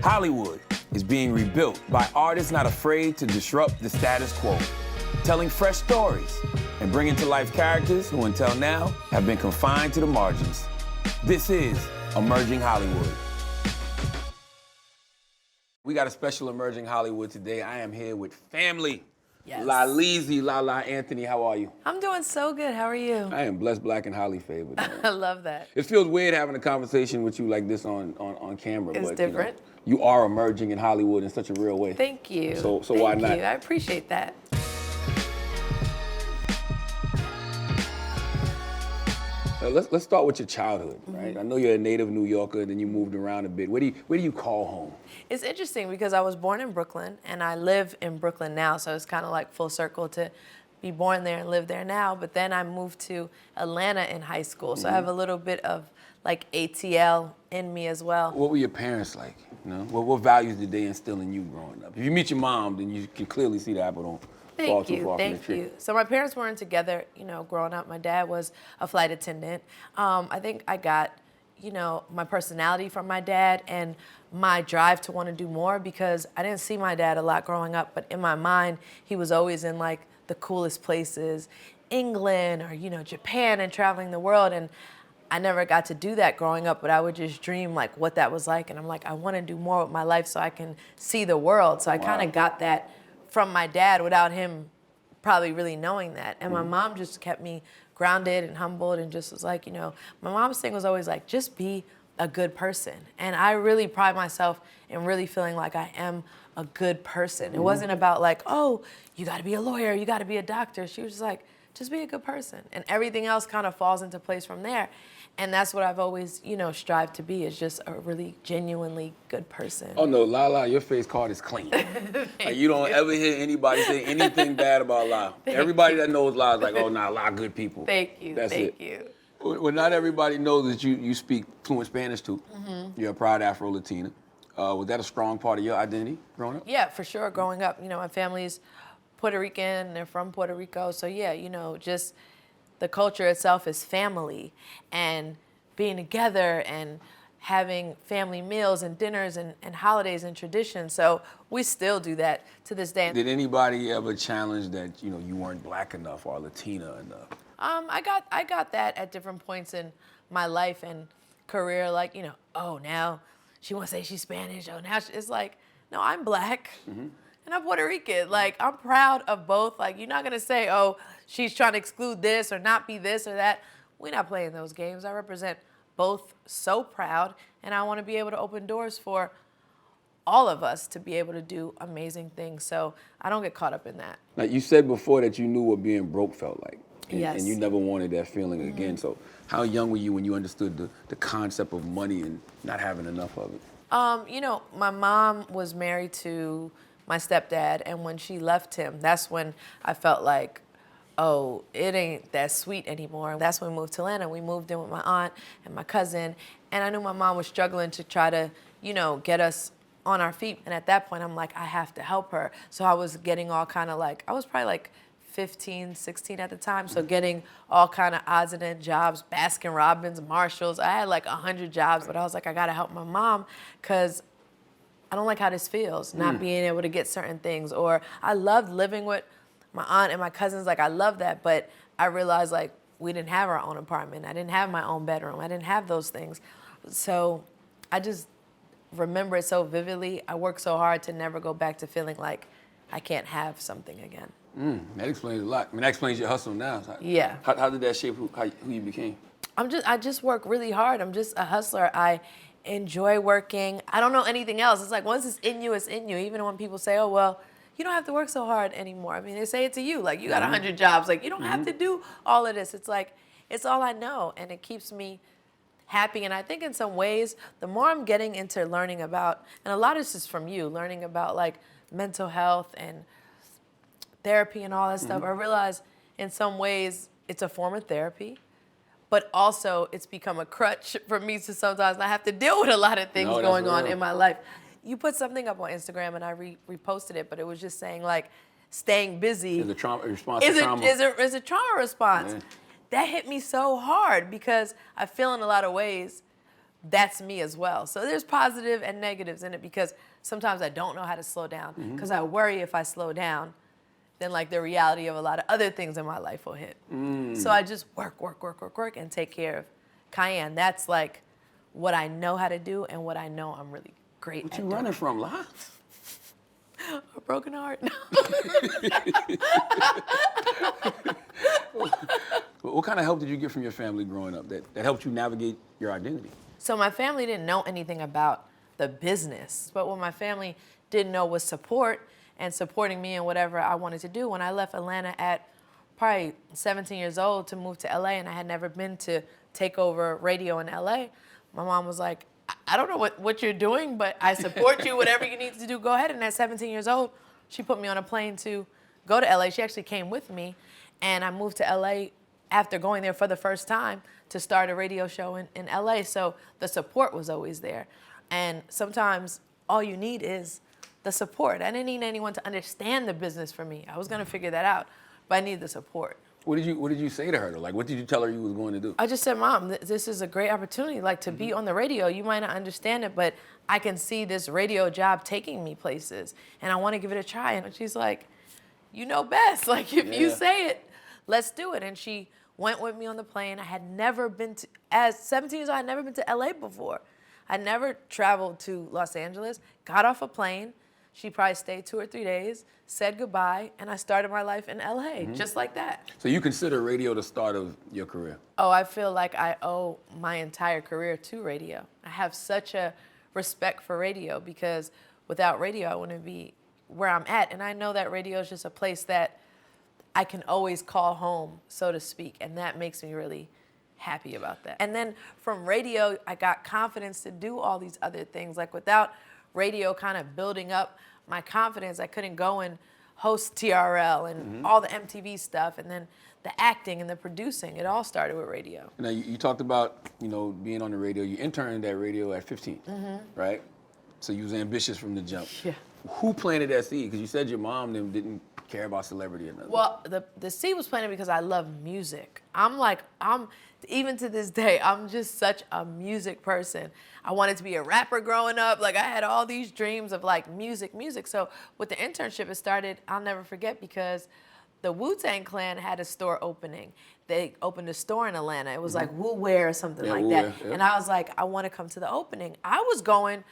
Hollywood is being rebuilt by artists not afraid to disrupt the status quo, telling fresh stories and bringing to life characters who until now have been confined to the margins. This is Emerging Hollywood. We got a special Emerging Hollywood today. I am here with family. Yes. LaLa, Anthony, how are you? I'm doing so good. How are you? I am blessed, black, and highly favored. I love that. It feels weird having a conversation with you like this on camera. It's but, different. You are emerging in Hollywood in such a real way. Thank you. So why not? Thank you. I appreciate that. Let's start with your childhood, right? I know you're a native New Yorker, then you moved around a bit. Where do you call home? It's interesting because I was born in Brooklyn and I live in Brooklyn now, so it's kind of like full circle to be born there and live there now. But then I moved to Atlanta in high school, so I have a little bit of like ATL in me as well. What were your parents like? You know, what values did they instill in you growing up? If you meet your mom, then you can clearly see the apple don't fall too far from the tree. Thank you. So my parents weren't together, growing up. My dad was a flight attendant. I think I got, my personality from my dad and my drive to want to do more because I didn't see my dad a lot growing up, but in my mind, he was always in like the coolest places, England or, Japan and traveling the world. And I never got to do that growing up, but I would just dream like what that was like. And I'm like, I want to do more with my life so I can see the world. So I kind of got that from my dad without him probably really knowing that. And my mom just kept me grounded and humbled and just was like, my mom's thing was always like, just be a good person. And I really pride myself in really feeling like I am a good person. It wasn't about like, oh, you gotta be a lawyer, you gotta be a doctor. She was just like, just be a good person. And everything else kind of falls into place from there. And that's what I've always, strived to be, is just a really genuinely good person. Oh no, LaLa, your face card is clean. Like you don't ever hear anybody say anything bad about La. Everybody that knows La is like, oh nah, La good people. Thank you, thank you. Well, not everybody knows that you speak fluent Spanish too. You're a proud Afro-Latina. Was that a strong part of your identity growing up? Yeah, for sure. Growing up, my family's Puerto Rican, they're from Puerto Rico. So yeah, just the culture itself is family and being together and having family meals and dinners and holidays and traditions. So we still do that to this day. Did anybody ever challenge that, you weren't black enough or Latina enough? I got that at different points in my life and career, like, oh, now she wants to say she's Spanish. Oh, now it's like, no, I'm black. And I'm Puerto Rican. Like, I'm proud of both. Like, you're not going to say, oh, she's trying to exclude this or not be this or that. We're not playing those games. I represent both so proud, and I want to be able to open doors for all of us to be able to do amazing things. So I don't get caught up in that. Now, you said before that you knew what being broke felt like. Yes. And you never wanted that feeling again. So how young were you when you understood the concept of money and not having enough of it? My mom was married to my stepdad, and when she left him, that's when I felt like, oh, it ain't that sweet anymore. That's when we moved to Atlanta. We moved in with my aunt and my cousin, and I knew my mom was struggling to try to, get us on our feet. And at that point, I'm like, I have to help her. So I was getting all kind of like, I was probably like 15, 16 at the time, so getting all kind of odds and ends jobs, Baskin Robbins, Marshalls. I had like 100 jobs, but I was like, I gotta help my mom because I don't like how this feels, not being able to get certain things. Or I loved living with my aunt and my cousins, like I love that, but I realized like we didn't have our own apartment. I didn't have my own bedroom. I didn't have those things. So I just remember it so vividly. I worked so hard to never go back to feeling like I can't have something again. That explains a lot. I mean, that explains your hustle now. Yeah. How did that shape who you became? I just work really hard. I'm just a hustler. I enjoy working. I don't know anything else. It's like once it's in you, it's in you. Even when people say, oh, well, you don't have to work so hard anymore. I mean, they say it to you, like you got 100 jobs. Like you don't have to do all of this. It's like, it's all I know. And it keeps me happy. And I think in some ways, the more I'm getting into learning about, and a lot of this is from you, learning about like mental health and therapy and all that stuff, I realize in some ways it's a form of therapy, but also it's become a crutch for me to sometimes I have to deal with a lot of things going on in my life. You put something up on Instagram and I reposted it, but it was just saying like staying busy is a trauma response to trauma. Is a trauma response. Yeah. That hit me so hard because I feel in a lot of ways that's me as well. So there's positive and negatives in it because sometimes I don't know how to slow down because I worry if I slow down, then like the reality of a lot of other things in my life will hit. So I just work, and take care of Cayenne. That's like what I know how to do and what I know I'm really great at. What you running from, La? A broken heart. What kind of help did you get from your family growing up that helped you navigate your identity? So my family didn't know anything about the business, but what my family didn't know was support and supporting me in whatever I wanted to do. When I left Atlanta at probably 17 years old to move to LA, and I had never been to take over radio in LA, my mom was like, I don't know what you're doing, but I support you. Whatever you need to do, go ahead. And at 17 years old, she put me on a plane to go to LA. She actually came with me, and I moved to LA after going there for the first time to start a radio show in LA. So the support was always there. And sometimes all you need is the support. I didn't need anyone to understand the business for me. I was gonna figure that out, but I needed the support. What did you say to her though? Like, what did you tell her you was going to do? I just said, Mom, this is a great opportunity. Like, to be on the radio, you might not understand it, but I can see this radio job taking me places, and I want to give it a try. And she's like, you know best. Like, if you say it, let's do it. And she went with me on the plane. I had never been to, as 17 years old, I had never been to LA before. I never traveled to Los Angeles, got off a plane. She probably stayed 2 or 3 days, said goodbye, and I started my life in LA, just like that. So you consider radio the start of your career? Oh, I feel like I owe my entire career to radio. I have such a respect for radio because without radio, I wouldn't be where I'm at. And I know that radio is just a place that I can always call home, so to speak, and that makes me really happy about that. And then from radio, I got confidence to do all these other things. Like, without radio kind of building up my confidence, I couldn't go and host TRL and all the MTV stuff, and then the acting and the producing. It all started with radio. Now, you talked about, being on the radio. You interned at radio at 15, right? So you was ambitious from the jump. Yeah. Who planted that seed? Because you said your mom them didn't care about celebrity or nothing. Well, the seed was planted because I love music. Even to this day, I'm just such a music person. I wanted to be a rapper growing up. Like, I had all these dreams of like music. So with the internship, it started, I'll never forget, because the Wu-Tang Clan had a store opening. They opened a store in Atlanta. It was like Wu Wear or something like that. Yeah. And I was like, I want to come to the opening. I was going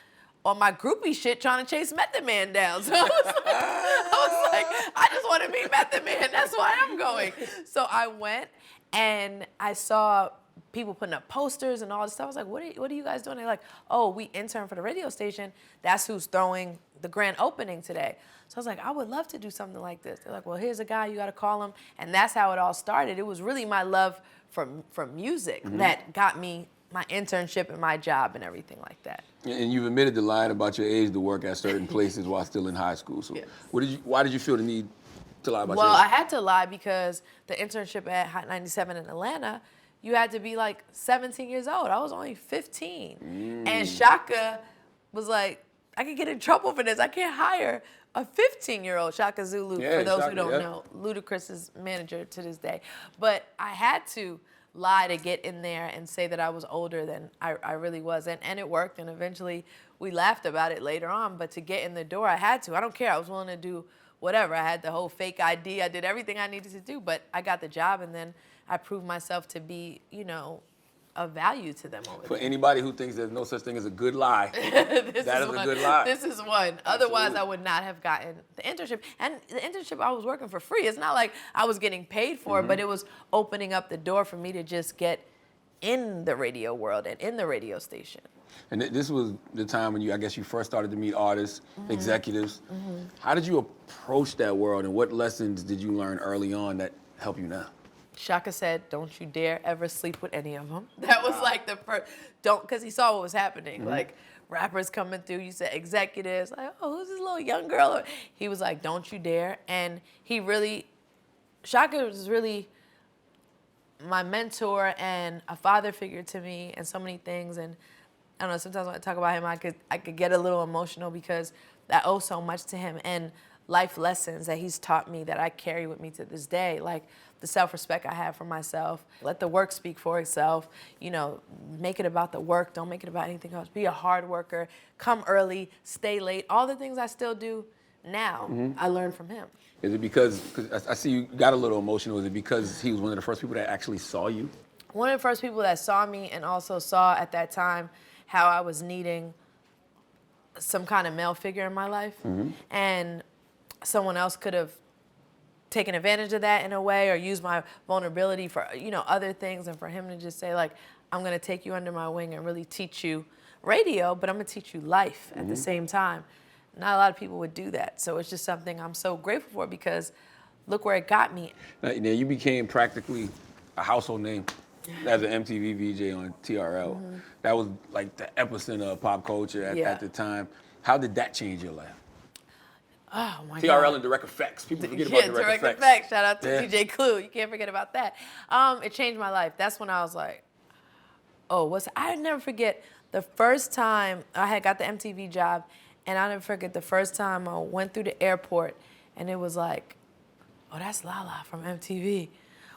on my groupie shit trying to chase Method Man down. So I was like, I just want to meet Method Man. That's why I'm going. So I went and I saw people putting up posters and all this stuff. I was like, what are you guys doing? They're like, oh, we intern for the radio station. That's who's throwing the grand opening today. So I was like, I would love to do something like this. They're like, well, here's a guy, you got to call him. And that's how it all started. It was really my love for music that got me my internship and my job and everything like that. And you've admitted to lying about your age to work at certain places while still in high school. So why did you feel the need to lie about your age? Well, I had to lie because the internship at Hot 97 in Atlanta, you had to be like 17 years old. I was only 15. And Shaka was like, I could get in trouble for this. I can't hire a 15-year-old, Shaka Zulu, for those who don't know. Ludacris's manager to this day. But I had to lie to get in there and say that I was older than I really was. And it worked, and eventually we laughed about it later on. But to get in the door, I had to. I don't care. I was willing to do whatever. I had the whole fake ID. I did everything I needed to do, but I got the job, and then I proved myself to be, of value to them over For there. anybody who thinks there's no such thing as a good lie, that is a good lie. This is one. Otherwise, I would not have gotten the internship. And the internship, I was working for free. It's not like I was getting paid for it, but it was opening up the door for me to just get in the radio world and in the radio station. And this was the time when you first started to meet artists, executives. How did you approach that world, and what lessons did you learn early on that help you now? Shaka said, don't you dare ever sleep with any of them. That was like the first, because he saw what was happening. Like, rappers coming through, you said executives, like, oh, who's this little young girl? He was like, don't you dare. And Shaka was really my mentor and a father figure to me and so many things. And I don't know, sometimes when I talk about him, I could get a little emotional because I owe so much to him, and life lessons that he's taught me that I carry with me to this day. Like the self-respect I have for myself. Let the work speak for itself. You know, make it about the work. Don't make it about anything else. Be a hard worker. Come early. Stay late. All the things I still do now, I learned from him. Is it because I see you got a little emotional? Is it because he was one of the first people that actually saw you? One of the first people that saw me and also saw at that time how I was needing some kind of male figure in my life. And someone else could have taken advantage of that in a way or used my vulnerability for, you know, other things. And for him to just say, like, I'm going to take you under my wing and really teach you radio, but I'm going to teach you life at the same time. Not a lot of people would do that. So it's just something I'm so grateful for because look where it got me. Now you became practically a household name as an MTV VJ on TRL. That was like the epicenter of pop culture at the time. How did that change your life? Oh my TRL God. and Direct Effects. People forget about Direct Effects. Effects. Shout out to DJ Clue. You can't forget about that. It changed my life. That's when I was like, oh, I never forget the first time I had got the MTV job, and I'll never forget the first time I went through the airport, and it was like, oh, that's LaLa from MTV.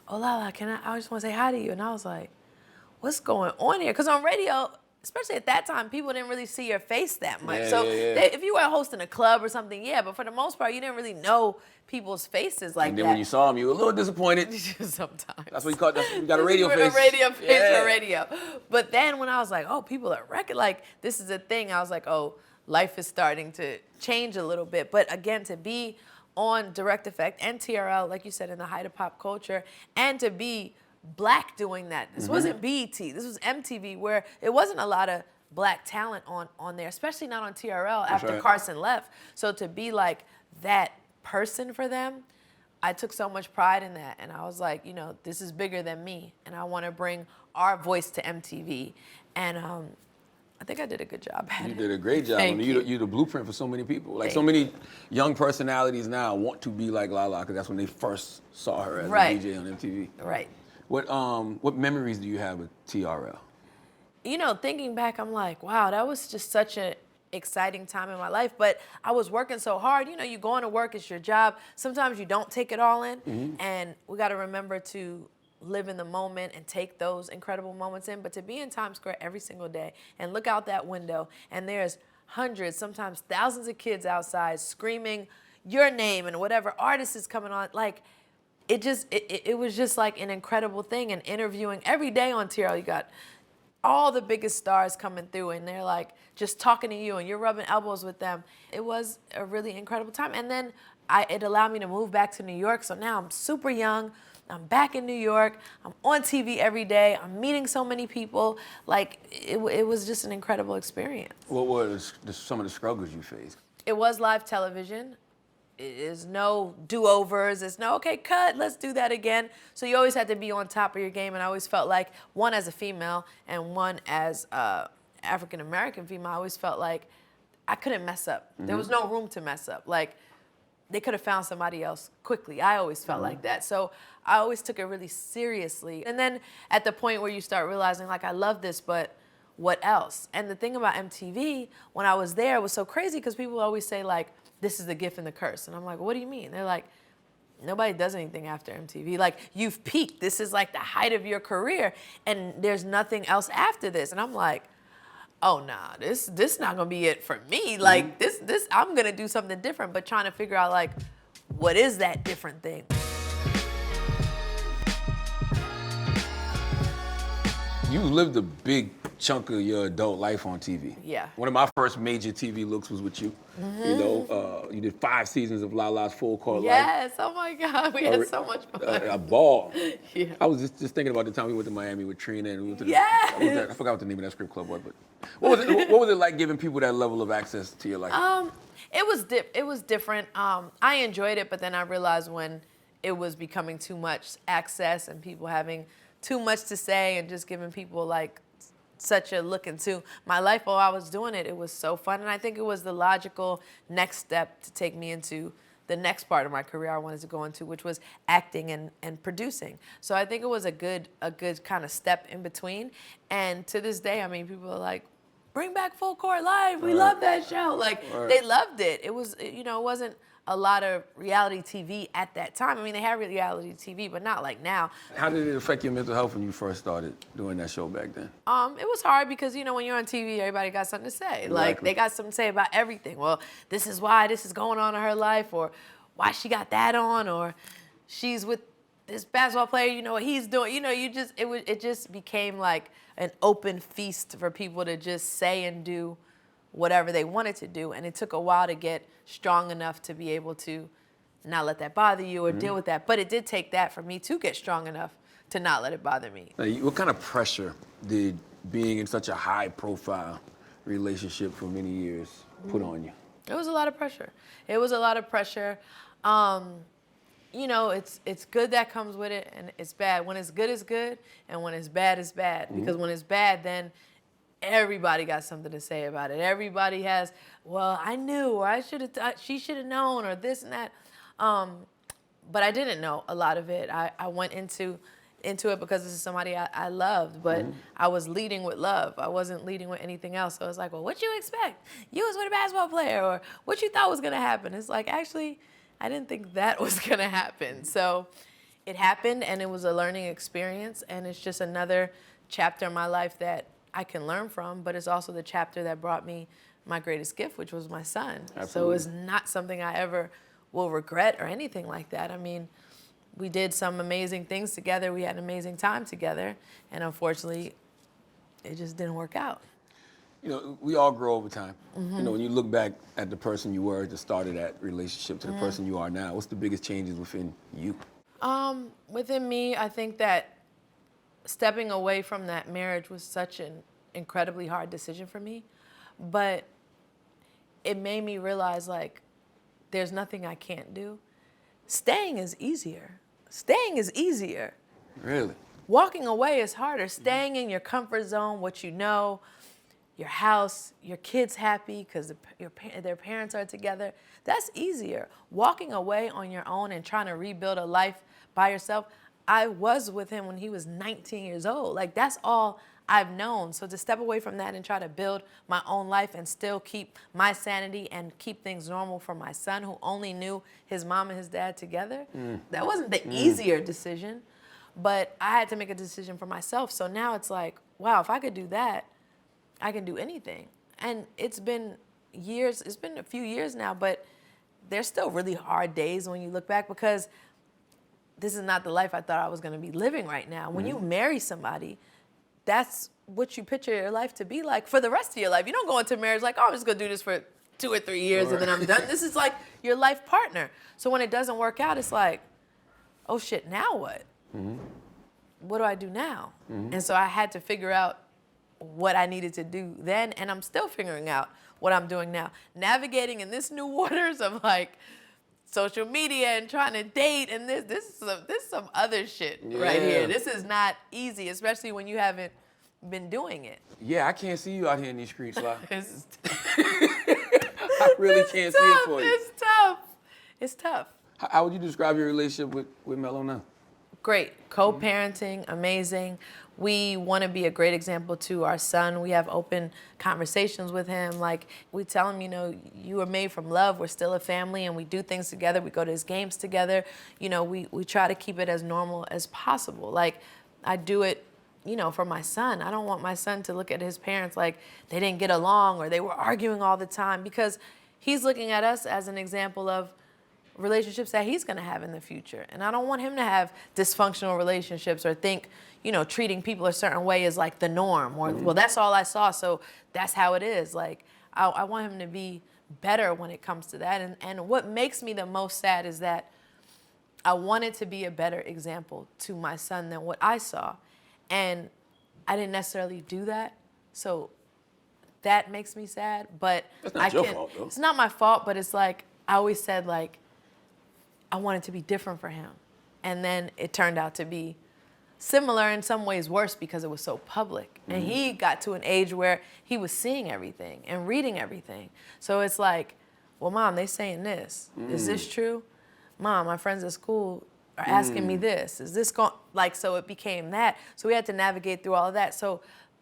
Oh, LaLa, I just want to say hi to you. And I was like, what's going on here? Because on radio, especially at that time, people didn't really see your face that much. If you were hosting a club or something, but for the most part, you didn't really know people's faces like that. And then when you saw them, you were a little disappointed. Sometimes. That's what you call it. You got a radio face. A radio face for radio. But then when I was like, oh, people are like, this is a thing, I was like, oh, life is starting to change a little bit. But again, to be on Direct Effect and TRL, like you said, in the height of pop culture, and to be Black doing that. This wasn't BET, this was MTV, where it wasn't a lot of Black talent on there, especially not on TRL after Carson left. So to be like that person for them, I took so much pride in that. And I was like, you know, this is bigger than me, and I want to bring our voice to MTV. And I think I did a good job at it. You did a great job. You're the blueprint for so many people. Like so many young personalities now want to be like LaLa because that's when they first saw her as a DJ on MTV. Right. What memories do you have of TRL? You know, thinking back, I'm like, wow, that was just such an exciting time in my life. But I was working so hard. You know, you go into work, it's your job. Sometimes you don't take it all in. And we got to remember to live in the moment and take those incredible moments in. But to be in Times Square every single day and look out that window, and there's hundreds, sometimes thousands of kids outside screaming your name and whatever artist is coming on, like, it was just like an incredible thing. And interviewing every day on TRL, you got all the biggest stars coming through, and they're like just talking to you, and you're rubbing elbows with them. It was a really incredible time. And then it allowed me to move back to New York. So now I'm super young. I'm back in New York. I'm on TV every day. I'm meeting so many people. Like, it was just an incredible experience. What were some of the struggles you faced? It was live television. It is no do-overs. It's no, okay, cut, let's do that again. So you always had to be on top of your game. And I always felt like, one as a female and one as African-American female, I always felt like I couldn't mess up. There was no room to mess up. Like, they could have found somebody else quickly. I always felt like that. So I always took it really seriously. And then at the point where you start realizing, like, I love this, but what else? And the thing about MTV, when I was there, was so crazy because people always say, like, this is the gift and the curse. And I'm like, what do you mean? They're like, nobody does anything after MTV. Like, you've peaked. This is like the height of your career, and there's nothing else after this. And I'm like, oh, nah, this not gonna be it for me. Like, this I'm gonna do something different, but trying to figure out, like, what is that different thing? You lived a big chunk of your adult life on TV. Yeah. One of my first major TV looks was with you. You know, you did 5 seasons of LaLa's Full Court Life. Yes, oh my God, we had so much fun. A ball. Yeah. I was just thinking about the time we went to Miami with Trina and we went to Yes. I forgot what the name of that strip club was, but what was it like giving people that level of access to your life? It was different. I enjoyed it, but then I realized when it was becoming too much access and people having too much to say and just giving people like such a look into my life while I was doing it, it was so fun. And I think it was the logical next step to take me into the next part of my career I wanted to go into, which was acting and producing. So I think it was a good kind of step in between. And to this day, I mean, people are like, bring back Full Court Live. We love that show. Like, they loved it. It was, you know, it wasn't a lot of reality TV at that time. I mean, they had reality TV, but not like now. How did it affect your mental health when you first started doing that show back then? It was hard because, you know, when you're on TV, everybody got something to say. Exactly. Like, they got something to say about everything. Well, this is why this is going on in her life, or why she got that on, or she's with this basketball player, you know what he's doing. You know, it just became like an open feast for people to just say and do whatever they wanted to do. And it took a while to get strong enough to be able to not let that bother you or deal with that. But it did take that for me to get strong enough to not let it bother me. Now, what kind of pressure did being in such a high-profile relationship for many years put on you? It was a lot of pressure. It was a lot of pressure. You know, it's good that comes with it, and it's bad. When it's good, and when it's bad, it's bad. Because when it's bad, then everybody got something to say about it. Everybody has, well, I knew, or I should have, she should have known, or this and that. But I didn't know a lot of it. I went into it because this is somebody I loved, but I was leading with love. I wasn't leading with anything else. So I was like, well, what you expect? You was with a basketball player, or what you thought was gonna happen? It's like, actually, I didn't think that was gonna happen. So it happened, and it was a learning experience, and it's just another chapter in my life that I can learn from, but it's also the chapter that brought me my greatest gift, which was my son. Absolutely. So it's not something I ever will regret or anything like that. I mean, we did some amazing things together. We had an amazing time together, and unfortunately, it just didn't work out. You know, we all grow over time. You know, when you look back at the person you were at the start of that relationship to the person you are now, what's the biggest changes within you? Within me, I think that stepping away from that marriage was such an incredibly hard decision for me, but it made me realize, like, there's nothing I can't do. Staying is easier. Staying is easier. Really? Walking away is harder. Staying in your comfort zone, what you know, your house, your kids happy because their parents are together, that's easier. Walking away on your own and trying to rebuild a life by yourself, I was with him when he was 19 years old. Like, that's all I've known. So to step away from that and try to build my own life and still keep my sanity and keep things normal for my son, who only knew his mom and his dad together, that wasn't the easier decision. But I had to make a decision for myself. So now it's like, wow, if I could do that, I can do anything. And it's been years, it's been a few years now, but there's still really hard days when you look back, because this is not the life I thought I was gonna be living right now. When you marry somebody, that's what you picture your life to be like for the rest of your life. You don't go into marriage like, oh, I'm just gonna do this for 2 or 3 years and then I'm done. This is like your life partner. So when it doesn't work out, it's like, oh shit, now what? What do I do now? And so I had to figure out what I needed to do then, and I'm still figuring out what I'm doing now. Navigating in this new waters of like social media and trying to date, and this is some other shit right here. This is not easy, especially when you haven't been doing it. Yeah, I can't see you out here in these streets, LaLa. I really can't see it for you. It's tough. It's tough. How would you describe your relationship with Melo now? Great. Co-parenting, amazing. We want to be a great example to our son. We have open conversations with him. Like, we tell him, you know, you were made from love. We're still a family, and we do things together. We go to his games together. You know, we try to keep it as normal as possible. Like, I do it, you know, for my son. I don't want my son to look at his parents like they didn't get along or they were arguing all the time, because he's looking at us as an example of relationships that he's going to have in the future. And I don't want him to have dysfunctional relationships or think, you know, treating people a certain way is like the norm, or, well, that's all I saw, so that's how it is. Like, I want him to be better when it comes to that. And what makes me the most sad is that I wanted to be a better example to my son than what I saw. And I didn't necessarily do that. So that makes me sad. But that's not your fault, though. It's not my fault, but it's like, I always said, like, I wanted to be different for him. And then it turned out to be similar, in some ways worse, because it was so public. And he got to an age where he was seeing everything and reading everything. So it's like, well, Mom, they saying this. Is this true? Mom, my friends at school are asking me this. Is this going, like, so it became that. So we had to navigate through all of that. So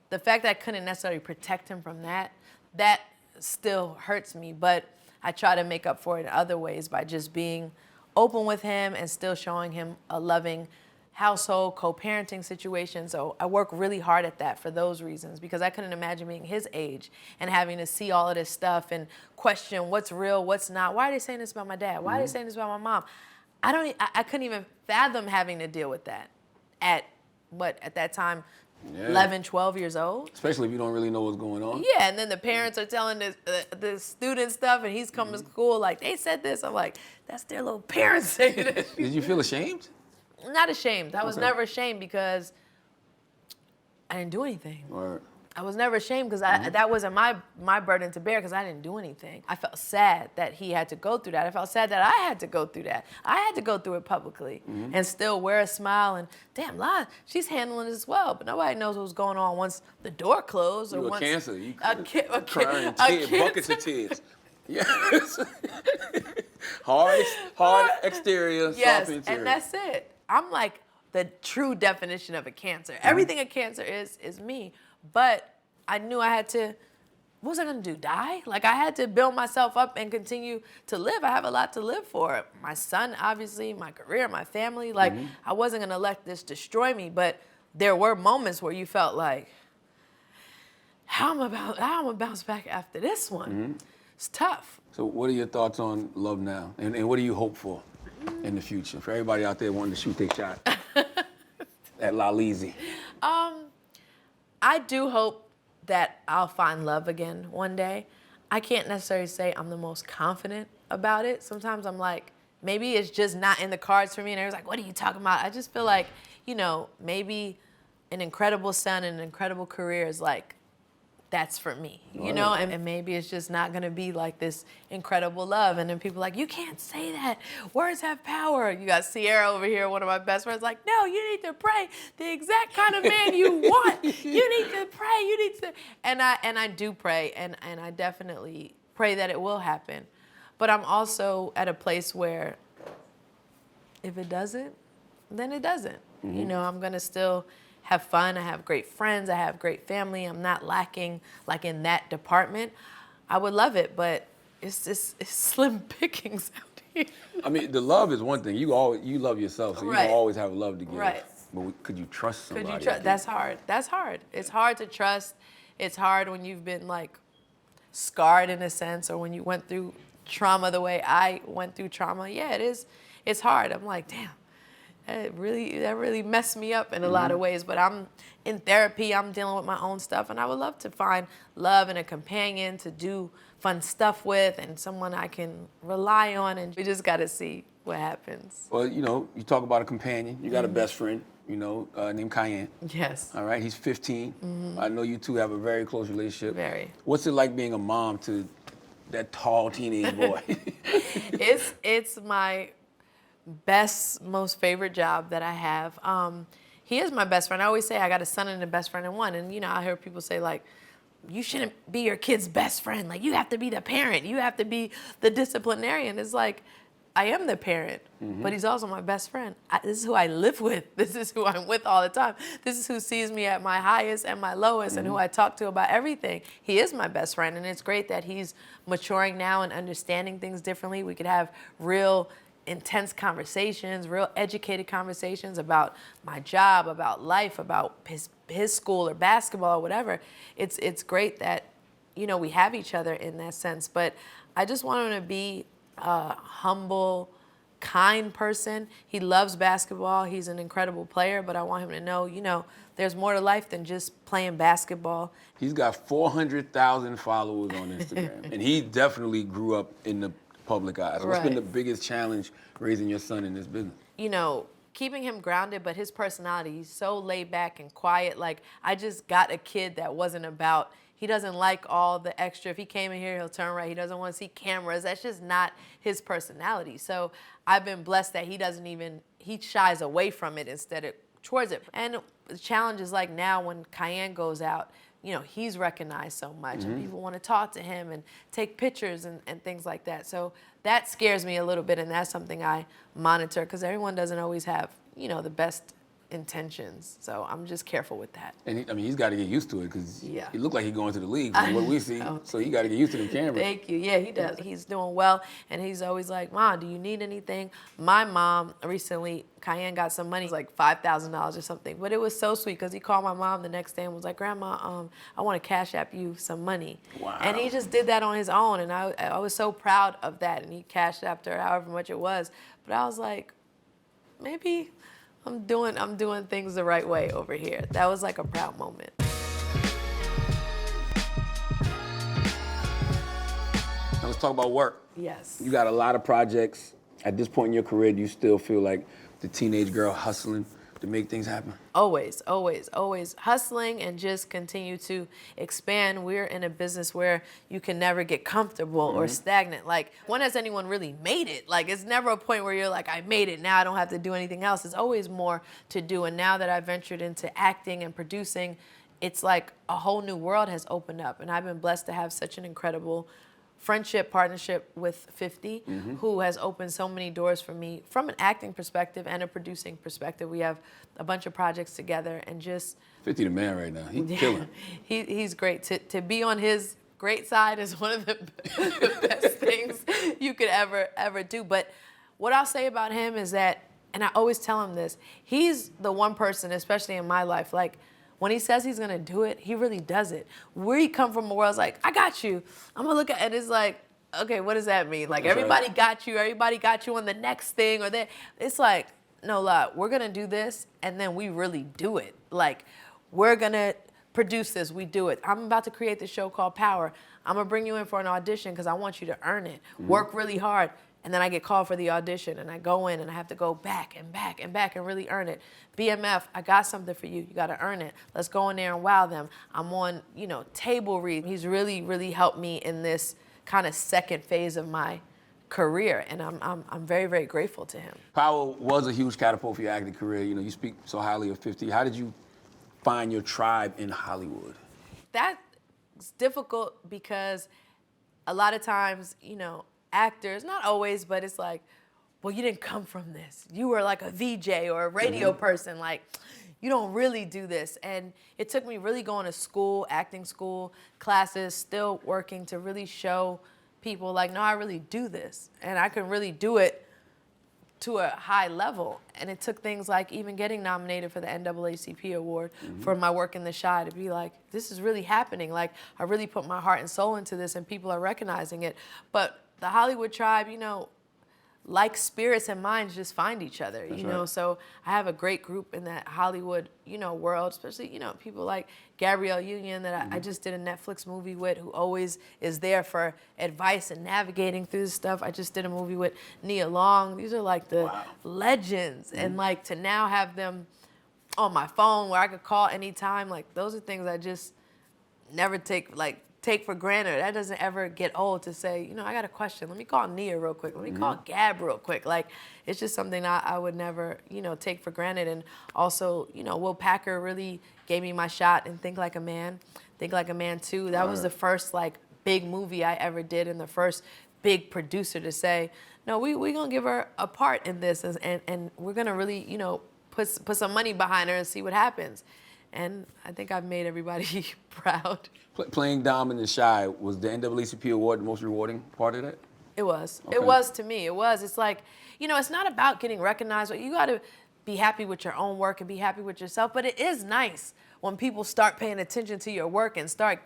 the fact that I couldn't necessarily protect him from that, that still hurts me. But I try to make up for it in other ways by just being open with him and still showing him a loving household, co-parenting situation. So I work really hard at that for those reasons, because I couldn't imagine being his age and having to see all of this stuff and question what's real, what's not. Why are they saying this about my dad? Why are they saying this about my mom? I couldn't even fathom having to deal with that at that time, 11, 12 years old. Especially if you don't really know what's going on. Yeah, and then the parents are telling the student stuff, and he's coming to school like, they said this. I'm like, that's their little parents saying this. Did you feel ashamed? Not ashamed. I was never ashamed because I didn't do anything. Right. I was never ashamed because that wasn't my burden to bear, because I didn't do anything. I felt sad that he had to go through that. I felt sad that I had to go through that. I had to go through it publicly and still wear a smile and, damn, LaLa, she's handling it as well. But nobody knows what was going on once the door closed. You or were once cancer. You crying tears, buckets of tears. Yes. hard exterior, yes, soft interior. and that's it. I'm like the true definition of a cancer. Everything a cancer is me. But I knew I had to, what was I gonna do, die? Like, I had to build myself up and continue to live. I have a lot to live for. My son, obviously, my career, my family. Like, I wasn't gonna let this destroy me, but there were moments where you felt like, how am I gonna bounce back after this one? It's tough. So what are your thoughts on love now? And what do you hope for in the future? For everybody out there wanting to shoot their shot at LaLeezy. I do hope that I'll find love again one day. I can't necessarily say I'm the most confident about it. Sometimes I'm like, maybe it's just not in the cards for me. And everyone's like, what are you talking about? I just feel like, maybe an incredible son and an incredible career is like, that's for me, and maybe it's just not gonna be like this incredible love. And then people are like, you can't say that. Words have power. You got Sierra over here, one of my best friends, like, no, you need to pray the exact kind of man you want. You need to pray. You need to. And I do pray, and I definitely pray that it will happen. But I'm also at a place where if it doesn't, then it doesn't. I'm gonna still have fun. I have great friends. I have great family. I'm not lacking like in that department. I would love it, but it's slim pickings out here. I mean, the love is one thing. You love yourself, so you don't always have love to give. Right. But could you trust somebody? Could you trust? That's hard. That's hard. It's hard to trust. It's hard when you've been like scarred in a sense, or when you went through trauma the way I went through trauma. Yeah, it is. It's hard. I'm like, damn. That really messed me up in a lot of ways. But I'm in therapy. I'm dealing with my own stuff, and I would love to find love and a companion to do fun stuff with, and someone I can rely on. And we just got to see what happens. Well, you talk about a companion. You got a best friend, named Cayenne. Yes. All right, he's 15. I know you two have a very close relationship. Very. What's it like being a mom to that tall teenage boy? It's my best, most favorite job that I have. He is my best friend. I always say I got a son and a best friend in one. And, I hear people say, like, you shouldn't be your kid's best friend. Like, you have to be the parent. You have to be the disciplinarian. It's like, I am the parent, but he's also my best friend. This is who I live with. This is who I'm with all the time. This is who sees me at my highest and my lowest and who I talk to about everything. He is my best friend, and it's great that he's maturing now and understanding things differently. We could have real intense conversations, real educated conversations about my job, about life, about his school or basketball or whatever. It's great that, we have each other in that sense. But I just want him to be a humble, kind person. He loves basketball. He's an incredible player, but I want him to know, there's more to life than just playing basketball. He's got 400,000 followers on Instagram, and he definitely grew up in the public eye. So what's been the biggest challenge raising your son in this business? Keeping him grounded, but his personality, he's so laid back and quiet. Like, I just got a kid that wasn't about, he doesn't like all the extra. If he came in here, he'll turn right. He doesn't want to see cameras. That's just not his personality. So I've been blessed that he shies away from it instead of towards it. And the challenge is like now when Cayenne goes out, he's recognized so much and people want to talk to him and take pictures and things like that. So that scares me a little bit, and that's something I monitor because everyone doesn't always have, the best intentions. So I'm just careful with that. And he's got to get used to it because he looked like he's going to the league from what we see. So he got to get used to the camera. Thank you. Yeah, he does. He's doing well, and he's always like, Mom, do you need anything? My mom recently, Cayenne got some money, like $5,000 or something, but it was so sweet because he called my mom the next day and was like, Grandma, I want to Cash App you some money. Wow. And he just did that on his own, and I was so proud of that, and he cashed apped her however much it was. But I was like, maybe I'm doing things the right way over here. That was like a proud moment. Now let's talk about work. Yes. You got a lot of projects. At this point in your career, do you still feel like the teenage girl hustling to make things happen? Always, always, always hustling and just continue to expand. We're in a business where you can never get comfortable or stagnant. Like, when has anyone really made it? Like, it's never a point where you're like, I made it, now I don't have to do anything else. There's always more to do. And now that I've ventured into acting and producing, it's like a whole new world has opened up. And I've been blessed to have such an incredible friendship, partnership with 50, who has opened so many doors for me from an acting perspective and a producing perspective. We have a bunch of projects together, and just 50 the man right now. He's killing. He's great. To be on his great side is one of the best things you could ever do. But what I'll say about him is that, and I always tell him this, he's the one person, especially in my life, like, when he says he's gonna do it, he really does it. We come from a world, it's like, I got you. I'm gonna look at it, it's like, okay, what does that mean? Like, everybody got you on the next thing or that. It's like, no, La, we're gonna do this, and then we really do it. Like, we're gonna produce this, we do it. I'm about to create this show called Power. I'm gonna bring you in for an audition because I want you to earn it. Work really hard. And then I get called for the audition, and I go in, and I have to go back and back and back and really earn it. BMF, I got something for you. You got to earn it. Let's go in there and wow them. I'm on, table read. He's really, really helped me in this kind of second phase of my career, and I'm very, very grateful to him. Power was a huge catapult for your acting career. You speak so highly of 50. How did you find your tribe in Hollywood? That's difficult because a lot of times, actors, not always, but it's like, well, you didn't come from this. You were like a VJ or a radio person. Like, you don't really do this. And it took me really going to school, acting school, classes, still working to really show people like, no, I really do this. And I can really do it to a high level. And it took things like even getting nominated for the NWCP Award for my work in The Chi to be like, this is really happening. Like, I really put my heart and soul into this, and people are recognizing it. But the Hollywood tribe, like spirits and minds just find each other, Right. So I have a great group in that Hollywood, world, especially, people like Gabrielle Union that I just did a Netflix movie with, who always is there for advice and navigating through this stuff. I just did a movie with Nia Long. These are like the legends. And like to now have them on my phone where I could call anytime, like those are things I just never take for granted. That doesn't ever get old to say, I got a question. Let me call Nia real quick. Let me call Gab real quick. Like, it's just something I would never, take for granted. And also, Will Packer really gave me my shot in Think Like a Man. Think Like a Man 2. That was the first, big movie I ever did, and the first big producer to say, no, we gonna give her a part in this, and we're gonna really, put some money behind her and see what happens. And I think I've made everybody proud. Playing Dom in The Chi, was the NWCP Award the most rewarding part of that? It was. Okay. It was to me. It was. It's like, it's not about getting recognized. You got to be happy with your own work and be happy with yourself. But it is nice when people start paying attention to your work and start,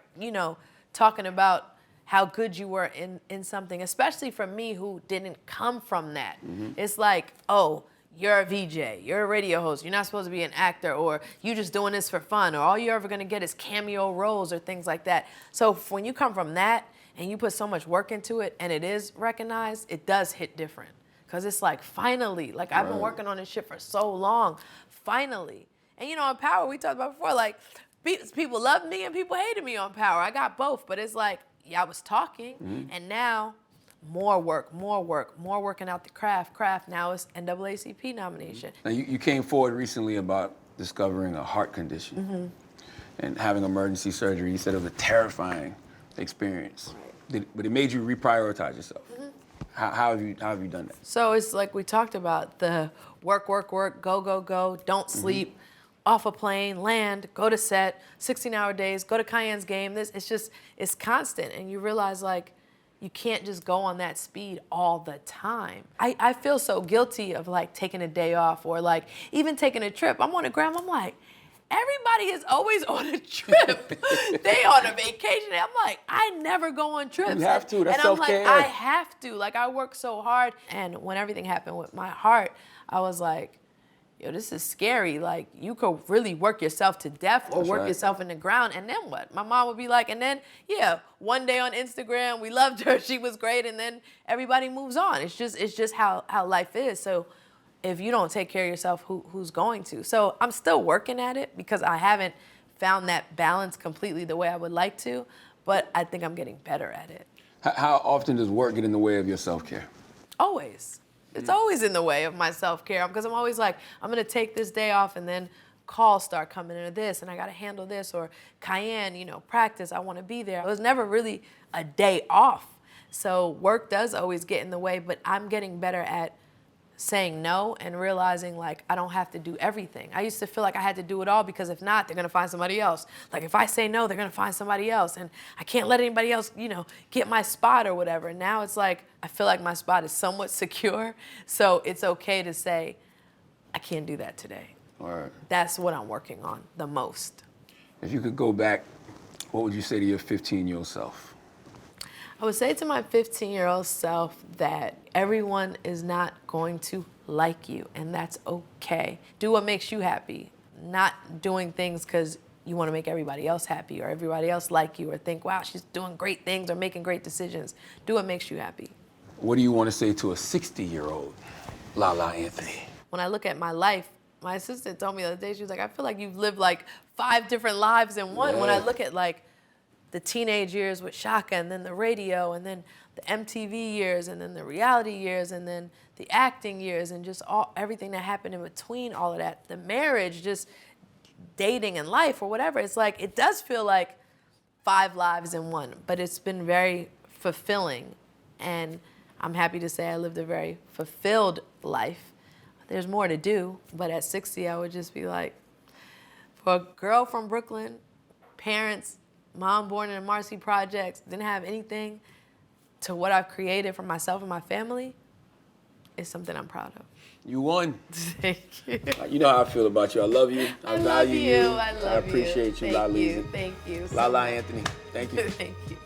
talking about how good you were in something, especially for me who didn't come from that. It's like, oh, you're a VJ, you're a radio host, you're not supposed to be an actor, or you just doing this for fun, or all you're ever gonna get is cameo roles or things like that. So when you come from that and you put so much work into it and it is recognized, it does hit different. Cause it's like, finally, I've been working on this shit for so long, finally. And on Power, we talked about before, people loved me and people hated me on Power. I got both, but it's like, I was talking, and now, more working out the craft. Now it's NAACP nomination. Now, you came forward recently about discovering a heart condition and having emergency surgery. You said it was a terrifying experience, but it made you reprioritize yourself. How have you done that? So it's like we talked about, the work, go, don't sleep, off a plane, land, go to set, 16-hour days, go to Cayenne's game. It's constant. And you realize, like, you can't just go on that speed all the time. I feel so guilty of, like, taking a day off or, like, even taking a trip. I'm on a gram, I'm like, everybody is always on a trip. They on a vacation. I'm like, I never go on trips. You have to. That's and I'm self-care. like, I have to. Like, I work so hard. And when everything happened with my heart, I was like, yo, this is scary. Like, you could really work yourself to death or work yourself in the ground. And then what? My mom would be like, and then, yeah, one day on Instagram, we loved her. She was great. And then everybody moves on. It's just how life is. So if you don't take care of yourself, who's going to? So I'm still working at it because I haven't found that balance completely the way I would like to, but I think I'm getting better at it. How often does work get in the way of your self-care? Always. It's always in the way of my self-care because I'm always like, I'm gonna take this day off and then calls start coming into this and I gotta handle this, or Cayenne, practice, I wanna be there. It was never really a day off. So work does always get in the way, but I'm getting better at saying no and realizing, like, I don't have to do everything. I used to feel like I had to do it all because if not, they're gonna find somebody else. Like, if I say no, they're gonna find somebody else and I can't let anybody else, get my spot or whatever. Now it's like, I feel like my spot is somewhat secure, so it's okay to say, I can't do that today. All right. That's what I'm working on the most. If you could go back, what would you say to your 15-year-old self? I would say to my 15-year-old self that everyone is not going to like you, and that's okay. Do what makes you happy, not doing things because you want to make everybody else happy or everybody else like you or think, wow, she's doing great things or making great decisions. Do what makes you happy. What do you want to say to a 60-year-old LaLa Anthony? When I look at my life, my assistant told me the other day, she was like, I feel like you've lived like 5 different lives in one. Yeah. When I look at, like, the teenage years with Shaka, and then the radio, and then the MTV years, and then the reality years, and then the acting years, and just everything that happened in between all of that, the marriage, just dating and life or whatever. It's like, it does feel like 5 lives in one, but it's been very fulfilling. And I'm happy to say I lived a very fulfilled life. There's more to do, but at 60, I would just be like, for a girl from Brooklyn, parents, mom born in the Marcy Projects, didn't have anything, to what I've created for myself and my family, is something I'm proud of. You won. Thank you. You know how I feel about you. I love you. I value you. I love you. I appreciate you, LaLa. Thank you. LaLa Anthony, thank you. Thank you.